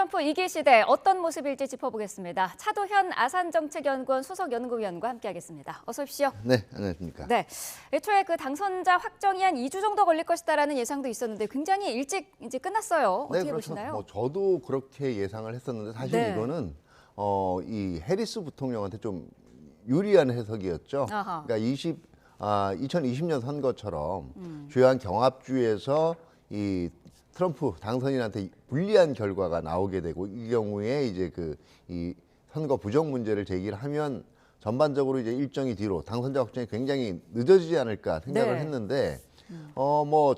트럼프 2기 시대 어떤 모습일지 짚어보겠습니다. 차도현 아산정책연구원 수석연구위원과 함께하겠습니다. 어서 오십시오. 네, 안녕하십니까. 네, 애초에 그 당선자 확정이 한 2주 정도 걸릴 것이다라는 예상도 있었는데 굉장히 일찍 이제 끝났어요. 어떻게 네, 그렇죠. 보시나요? 뭐 저도 그렇게 예상을 했었는데 사실 네. 이거는 이 해리스 부통령한테 좀 유리한 해석이었죠. 아하. 그러니까 2020년 선거처럼 주요한 경합주에서 이 트럼프 당선인한테 불리한 결과가 나오게 되고 이 경우에 이제 이 선거 부정 문제를 제기를 하면 전반적으로 이제 일정이 뒤로 당선자 확정이 굉장히 늦어지지 않을까 생각을 네. 했는데 뭐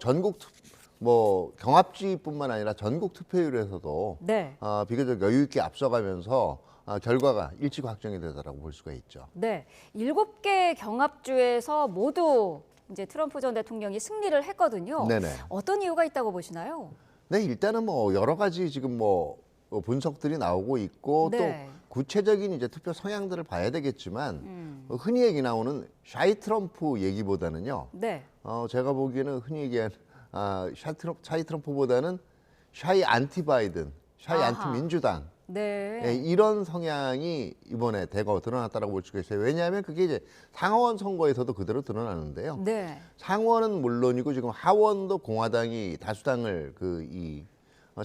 경합지뿐만 아니라 전국 투표율에서도 네. 비교적 여유 있게 앞서가면서 결과가 일찍 확정이 되더라고 볼 수가 있죠. 네, 7개 경합주에서 모두 이제 트럼프 전 대통령이 승리를 했거든요. 네네. 어떤 이유가 있다고 보시나요? 네, 일단은 뭐 여러 가지 지금 뭐 분석들이 나오고 있고 네. 또 구체적인 이제 투표 성향들을 봐야 되겠지만 흔히 얘기 나오는 샤이 트럼프 얘기보다는요. 네. 제가 보기에는 흔히 얘기한 샤이 트럼프보다는 샤이 안티 바이든, 샤이 아하. 안티 민주당 네. 이런 성향이 이번에 대거 드러났다고 볼 수가 있어요. 왜냐하면 그게 이제 상하원 선거에서도 그대로 드러나는데요. 네. 상원은 물론이고 지금 하원도 공화당이 다수당을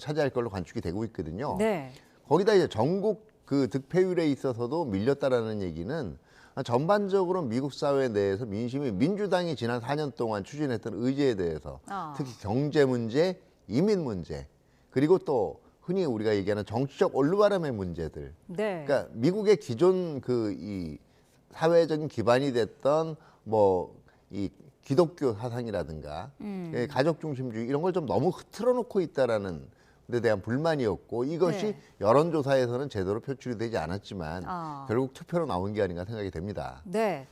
차지할 걸로 관측이 되고 있거든요. 네. 거기다 이제 전국 그 득표율에 있어서도 밀렸다라는 얘기는 전반적으로 미국 사회 내에서 민심이 민주당이 지난 4년 동안 추진했던 의제에 대해서 특히 경제 문제, 이민 문제 그리고 또 흔히 우리가 얘기하는 정치적 올바름의 문제들. 네. 그러니까 미국의 기존 이 사회적인 기반이 됐던 이 기독교 사상이라든가 가족 중심주의 이런 걸 좀 너무 흐트러 놓고 있다라는 데 대한 불만이었고 이것이 네. 여론조사에서는 제대로 표출이 되지 않았지만 아. 결국 투표로 나온 게 아닌가 생각이 됩니다. 네,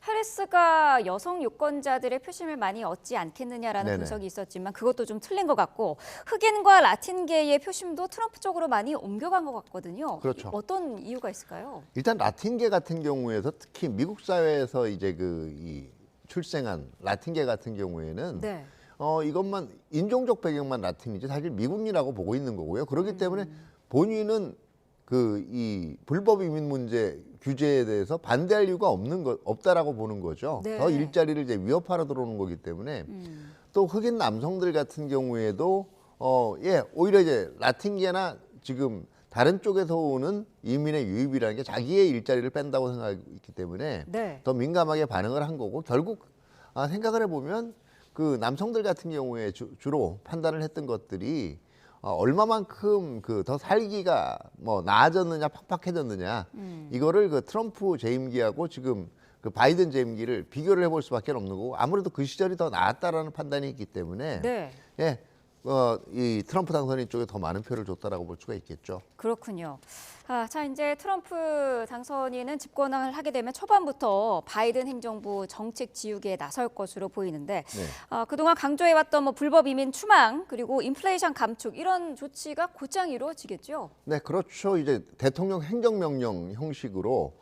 해리스가 여성 유권자들의 표심을 많이 얻지 않겠느냐라는 네네. 분석이 있었지만 그것도 좀 틀린 것 같고 흑인과 라틴계의 표심도 트럼프 쪽으로 많이 옮겨간 것 같거든요. 그렇죠. 어떤 이유가 있을까요? 일단 라틴계 같은 경우에서 특히 미국 사회에서 이제 이 출생한 라틴계 같은 경우에는 네. 이것만 인종적 배경만 라틴이지 사실 미국인이라고 보고 있는 거고요. 그렇기 때문에 본인은 이 불법 이민 문제 규제에 대해서 반대할 이유가 없다라고 보는 거죠. 네. 더 일자리를 이제 위협하러 들어오는 거기 때문에 또 흑인 남성들 같은 경우에도 오히려 이제 라틴계나 지금 다른 쪽에서 오는 이민의 유입이라는 게 자기의 일자리를 뺀다고 생각하고 있기 때문에 네. 더 민감하게 반응을 한 거고 결국 생각을 해보면 그 남성들 같은 경우에 주로 판단을 했던 것들이 얼마만큼 더 살기가 나아졌느냐 팍팍해졌느냐 이거를 그 트럼프 재임기하고 지금 그 바이든 재임기를 비교를 해볼 수밖에 없는 거고 아무래도 그 시절이 더 나았다라는 판단이 있기 때문에 네. 이 트럼프 당선인 쪽에 더 많은 표를 줬다라고 볼 수가 있겠죠. 그렇군요. 자, 이제 트럼프 당선인은 집권을 하게 되면 초반부터 바이든 행정부 정책 지우개에 나설 것으로 보이는데 네. 그동안 강조해왔던 불법 이민 추방 그리고 인플레이션 감축 이런 조치가 곧장 이루어지겠죠? 네, 그렇죠. 이제 대통령 행정명령 형식으로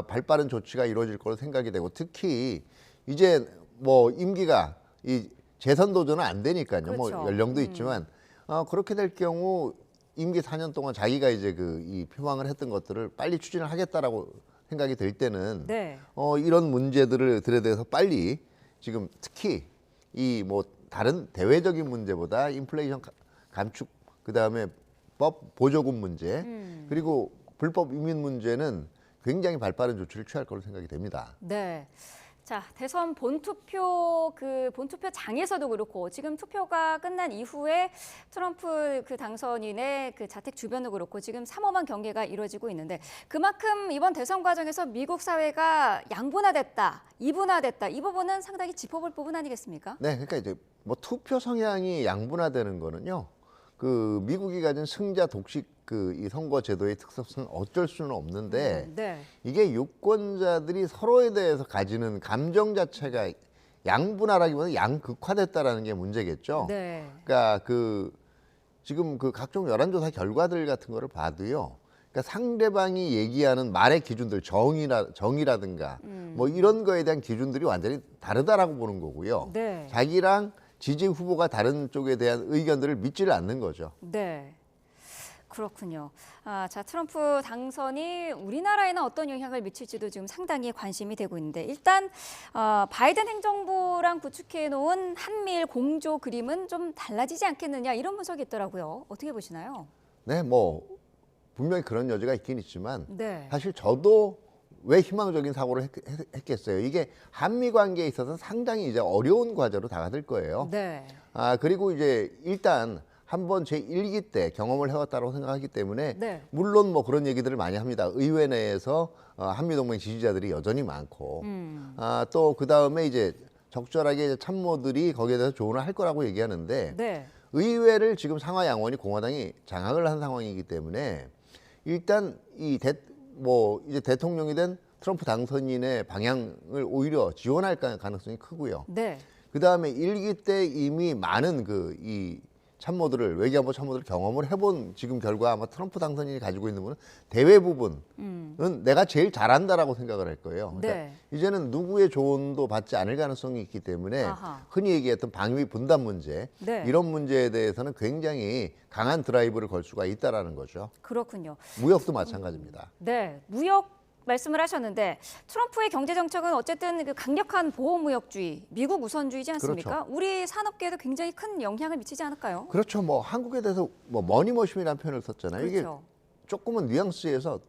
발빠른 조치가 이루어질 거로 생각이 되고 특히 이제 임기가 이 재선 도전은 안 되니까요. 그렇죠. 연령도 있지만 그렇게 될 경우 임기 4년 동안 자기가 이제 이 표방을 했던 것들을 빨리 추진을 하겠다라고 생각이 될 때는 네. 이런 문제들에 대해서 빨리 지금 특히 다른 대외적인 문제보다 인플레이션 감축 그다음에 법 보조금 문제 그리고 불법 이민 문제는 굉장히 발빠른 조치를 취할 거로 생각이 됩니다. 네. 자, 대선 본투표장에서도 그렇고 지금 투표가 끝난 이후에 트럼프 당선인의 자택 주변도 그렇고 지금 삼엄한 경계가 이루어지고 있는데 그만큼 이번 대선 과정에서 미국 사회가 양분화됐다, 이분화됐다 이 부분은 상당히 짚어볼 부분 아니겠습니까? 네, 그러니까 이제 투표 성향이 양분화되는 거는요. 미국이 가진 승자 독식 이 선거 제도의 특성은 어쩔 수는 없는데 네. 이게 유권자들이 서로에 대해서 가지는 감정 자체가 양분화라기보다 양극화됐다라는 게 문제겠죠. 네. 그러니까 지금 각종 여론조사 결과들 같은 거를 봐도요. 그러니까 상대방이 얘기하는 말의 기준들 정의라든가 이런 거에 대한 기준들이 완전히 다르다라고 보는 거고요. 네. 자기랑 지지 후보가 다른 쪽에 대한 의견들을 믿지를 않는 거죠. 네. 그렇군요. 자, 트럼프 당선이 우리나라에는 어떤 영향을 미칠지도 지금 상당히 관심이 되고 있는데 일단 바이든 행정부랑 구축해 놓은 한미일 공조 그림은 좀 달라지지 않겠느냐 이런 분석이 있더라고요. 어떻게 보시나요? 네, 뭐 분명히 그런 여지가 있긴 있지만 네. 사실 저도 왜 희망적인 사고를 했겠어요. 이게 한미 관계에 있어서 상당히 이제 어려운 과제로 다가들 거예요. 네. 그리고 이제 일단 한번 제1기 때 경험을 해왔다고 생각하기 때문에 네. 물론 뭐 그런 얘기들을 많이 합니다. 의회 내에서 한미동맹 지지자들이 여전히 많고 또 그다음에 이제 적절하게 이제 참모들이 거기에 대해서 조언을 할 거라고 얘기하는데 네. 의회를 지금 상하 양원이 공화당이 장악을 한 상황이기 때문에 일단 이제 대통령이 된 트럼프 당선인의 방향을 오히려 지원할 가능성이 크고요. 네. 그다음에 1기 때 이미 많은 이 참모들을 외교안보 참모들을 경험을 해본 지금 결과 아마 트럼프 당선인이 가지고 있는 거는 대외 부분은 내가 제일 잘한다라고 생각을 할 거예요. 그러니까 네. 이제는 누구의 조언도 받지 않을 가능성이 있기 때문에 아하. 흔히 얘기했던 방위 분담 문제 네. 이런 문제에 대해서는 굉장히 강한 드라이브를 걸 수가 있다라는 거죠. 그렇군요. 무역도 마찬가지입니다. 네, 무역 말씀을 하셨는데 트럼프의 경제 정책은 어쨌든 그 강력한 보호무역주의, 미국 우선주의지 않습니까? 그렇죠. 우리 산업계에도 굉장히 큰 영향을 미치지 않을까요? 그렇죠. 뭐 한국에 대해서 뭐 머니머신이라는 표현을 썼잖아요. 이게 그렇죠. 조금은 뉘앙스에서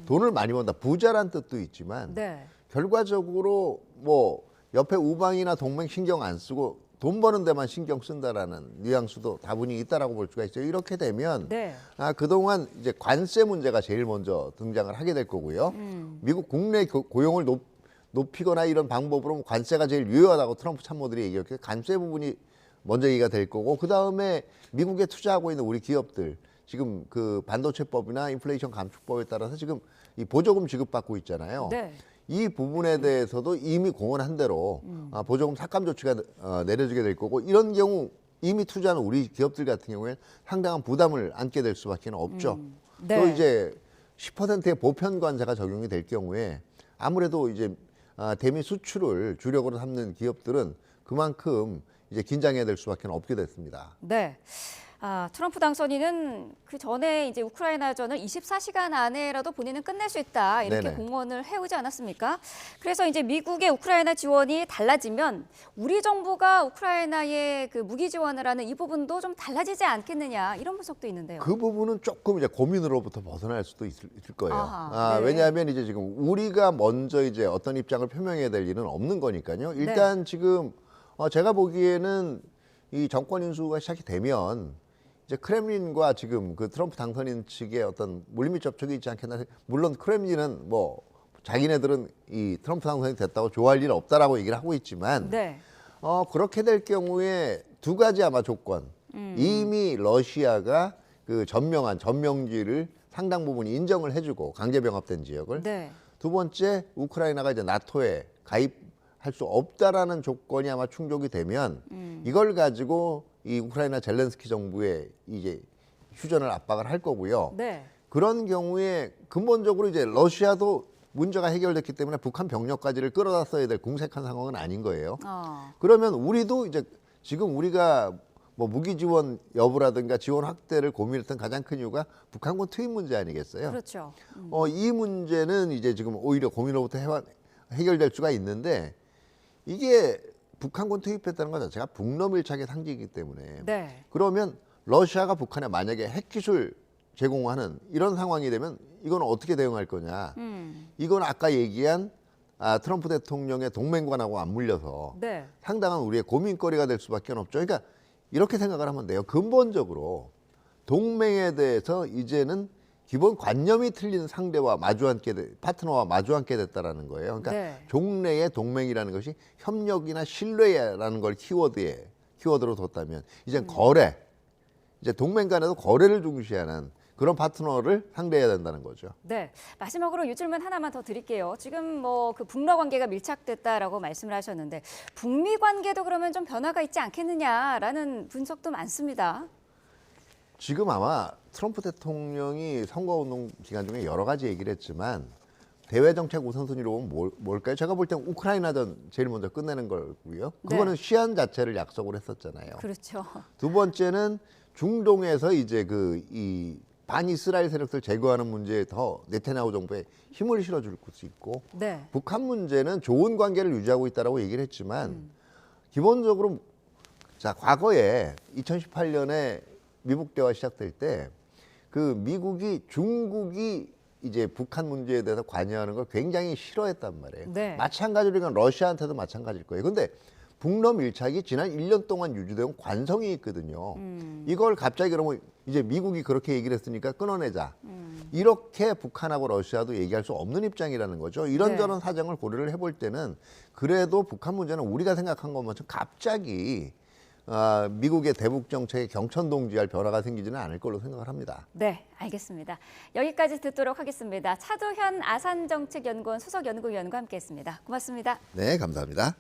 돈을 많이 번다, 부자란 뜻도 있지만 네. 결과적으로 뭐 옆에 우방이나 동맹 신경 안 쓰고 돈 버는 데만 신경 쓴다라는 뉘앙스도 다분히 있다라고 볼 수가 있어요. 이렇게 되면 네. 그동안 이제 관세 문제가 제일 먼저 등장을 하게 될 거고요. 미국 국내 고용을 높이거나 이런 방법으로 관세가 제일 유효하다고 트럼프 참모들이 얘기했고 관세 부분이 먼저 얘기가 될 거고 그다음에 미국에 투자하고 있는 우리 기업들 지금 그 반도체법이나 인플레이션 감축법에 따라서 지금 이 보조금 지급받고 있잖아요. 네. 이 부분에 대해서도 이미 공언한 대로 보조금 삭감 조치가 내려지게 될 거고 이런 경우 이미 투자하는 우리 기업들 같은 경우에 상당한 부담을 안게 될 수밖에 없죠. 네. 또 이제 10%의 보편 관세가 적용이 될 경우에 아무래도 이제 대미 수출을 주력으로 삼는 기업들은 그만큼 이제 긴장해야 될 수밖에 없게 됐습니다. 네. 트럼프 당선인은 그 전에 이제 우크라이나전을 24시간 안에라도 본인은 끝낼 수 있다 이렇게 네네. 공언을 해오지 않았습니까? 그래서 이제 미국의 우크라이나 지원이 달라지면 우리 정부가 우크라이나에 그 무기 지원을 하는 이 부분도 좀 달라지지 않겠느냐 이런 분석도 있는데요. 그 부분은 조금 이제 고민으로부터 벗어날 수도 있을 거예요. 아하, 네. 왜냐하면 이제 지금 우리가 먼저 이제 어떤 입장을 표명해야 될 일은 없는 거니까요. 일단 지금 제가 보기에는 이 정권 인수가 시작이 되면 이제 크렘린과 지금 그 트럼프 당선인 측의 어떤 물밑 접촉이 있지 않겠나. 물론 크렘린은 뭐 자기네들은 이 트럼프 당선이 됐다고 좋아할 일 없다라고 얘기를 하고 있지만 네. 그렇게 될 경우에 두 가지 아마 조건. 이미 러시아가 그 점명지를 상당 부분 인정을 해주고 강제 병합된 지역을. 네. 두 번째 우크라이나가 이제 나토에 가입할 수 없다라는 조건이 아마 충족이 되면 이걸 가지고 이 우크라이나 젤렌스키 정부에 이제 휴전을 압박을 할 거고요. 네. 그런 경우에 근본적으로 이제 러시아도 문제가 해결됐기 때문에 북한 병력까지를 끌어다 써야 될 궁색한 상황은 아닌 거예요. 그러면 우리도 이제 지금 우리가 뭐 무기 지원 여부라든가 지원 확대를 고민했던 가장 큰 이유가 북한군 투입 문제 아니겠어요? 그렇죠. 이 문제는 이제 지금 오히려 고민으로부터 해결될 수가 있는데 이게 북한군 투입했다는 것 자체가 북러 밀착의 상징이기 때문에 네. 그러면 러시아가 북한에 만약에 핵기술 제공하는 이런 상황이 되면 이건 어떻게 대응할 거냐. 이건 아까 얘기한 트럼프 대통령의 동맹관하고 맞물려서 네. 상당한 우리의 고민거리가 될 수밖에 없죠. 그러니까 이렇게 생각을 하면 돼요. 근본적으로 동맹에 대해서 이제는 기본 관념이 틀린 상대와 파트너와 마주 앉게 됐다라는 거예요. 그러니까 네. 종래의 동맹이라는 것이 협력이나 신뢰라는 걸 키워드로 뒀다면 이제 거래, 이제 동맹 간에도 거래를 중시하는 그런 파트너를 상대해야 된다는 거죠. 네, 마지막으로 요 질문 하나만 더 드릴게요. 지금 뭐 그 북러 관계가 밀착됐다라고 말씀을 하셨는데 북미 관계도 그러면 좀 변화가 있지 않겠느냐라는 분석도 많습니다. 지금 아마 트럼프 대통령이 선거운동 기간 중에 여러 가지 얘기를 했지만 대외 정책 우선순위로 보면 뭘까요? 제가 볼 땐 우크라이나전 제일 먼저 끝내는 거고요. 그거는 네. 시한 자체를 약속을 했었잖아요. 그렇죠. 두 번째는 중동에서 이제 이 반이스라엘 세력들 제거하는 문제에 더 네타냐후 정부에 힘을 실어줄 수 있고 네. 북한 문제는 좋은 관계를 유지하고 있다라고 얘기를 했지만 기본적으로 자 과거에 2018년에 미북 대화 시작될 때 그 미국이 중국이 이제 북한 문제에 대해서 관여하는 걸 굉장히 싫어했단 말이에요. 네. 마찬가지로 이건 러시아한테도 마찬가지일 거예요. 근데 북러 밀착이 지난 1년 동안 유지된 관성이 있거든요. 이걸 갑자기 그러면 이제 미국이 그렇게 얘기를 했으니까 끊어내자. 이렇게 북한하고 러시아도 얘기할 수 없는 입장이라는 거죠. 이런저런 사정을 고려를 해볼 때는 그래도 북한 문제는 우리가 생각한 것만큼 갑자기 미국의 대북 정책에 경천동지할 변화가 생기지는 않을 걸로 생각을 합니다. 네, 알겠습니다. 여기까지 듣도록 하겠습니다. 차도현 아산정책연구원 수석연구위원과 함께했습니다. 고맙습니다. 네, 감사합니다.